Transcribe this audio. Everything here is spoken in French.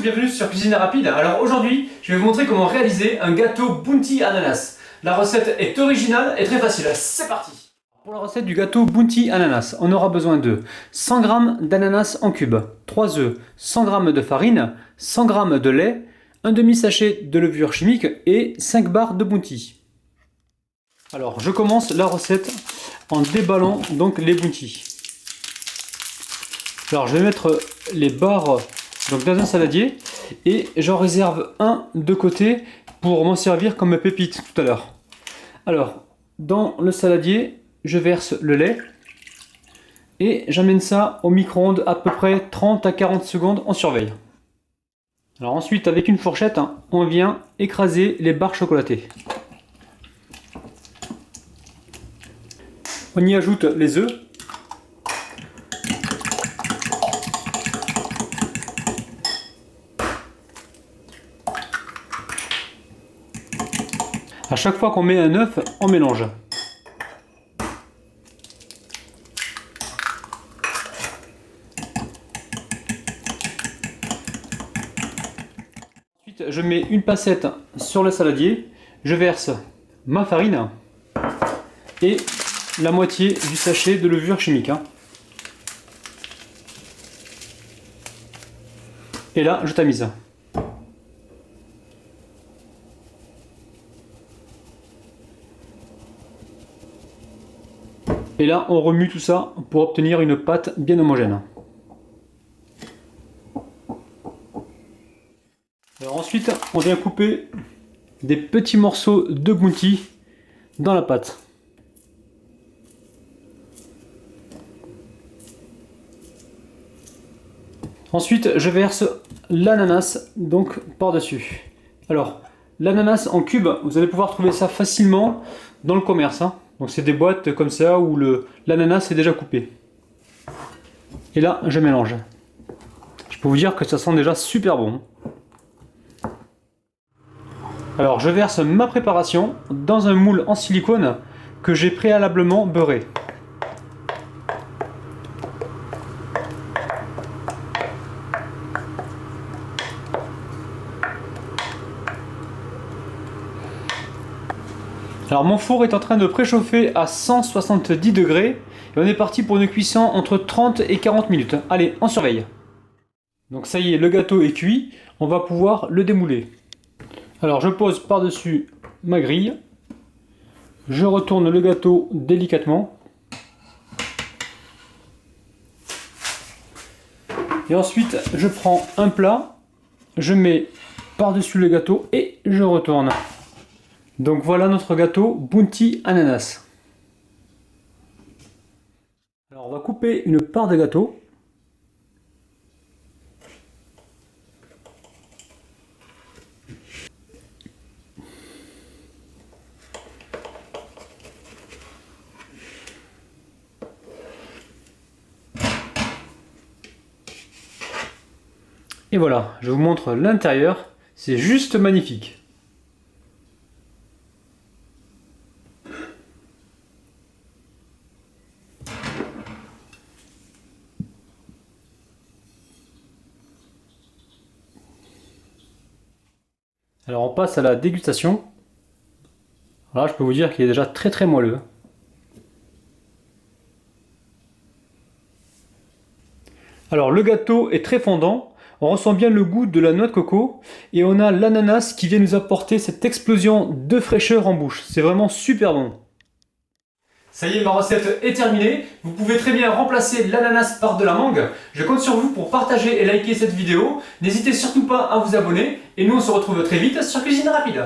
bienvenue sur Cuisine Rapide. Alors aujourd'hui, je vais vous montrer comment réaliser un gâteau Bounty Ananas. La recette est originale et très facile. C'est parti! Pour la recette du gâteau Bounty Ananas, on aura besoin de 100 g d'ananas en cubes, 3 œufs, 100 g de farine, 100 g de lait, un demi-sachet de levure chimique et 5 barres de Bounty. Alors je commence la recette en déballant donc les Bounty. Alors je vais mettre les barres donc dans un saladier et j'en réserve un de côté pour m'en servir comme pépite tout à l'heure. Alors dans le saladier je verse le lait et j'amène ça au micro-ondes à peu près 30 à 40 secondes en surveille. Alors ensuite avec une fourchette on vient écraser les barres chocolatées. On y ajoute les œufs. À chaque fois qu'on met un œuf, on mélange. Ensuite, je mets une passette sur le saladier, je verse ma farine et la moitié du sachet de levure chimique. Et là, je tamise. Et là, on remue tout ça pour obtenir une pâte bien homogène. Alors ensuite, on vient couper des petits morceaux de Bounty dans la pâte. Ensuite, je verse l'ananas donc par-dessus. Alors, l'ananas en cubes, vous allez pouvoir trouver ça facilement dans le commerce. Donc c'est des boîtes comme ça où l'ananas est déjà coupé. Et là, je mélange. Je peux vous dire que ça sent déjà super bon. Alors je verse ma préparation dans un moule en silicone que j'ai préalablement beurré. Alors mon four est en train de préchauffer à 170 degrés et on est parti pour une cuisson entre 30 et 40 minutes. Allez, on surveille. Donc ça y est, le gâteau est cuit, on va pouvoir le démouler. Alors je pose par-dessus ma grille, je retourne le gâteau délicatement. Et ensuite je prends un plat, je mets par-dessus le gâteau et je retourne. Donc voilà notre gâteau Bounty Ananas. Alors on va couper une part de gâteau. Et voilà, je vous montre l'intérieur, c'est juste magnifique. Alors on passe à la dégustation. Là je peux vous dire qu'il est déjà très moelleux. Alors le gâteau est très fondant, on ressent bien le goût de la noix de coco et on a l'ananas qui vient nous apporter cette explosion de fraîcheur en bouche. C'est vraiment super bon. Ça y est, ma recette est terminée. Vous pouvez très bien remplacer l'ananas par de la mangue. Je compte sur vous pour partager et liker cette vidéo. N'hésitez surtout pas à vous abonner. Et nous, on se retrouve très vite sur Cuisine Rapide.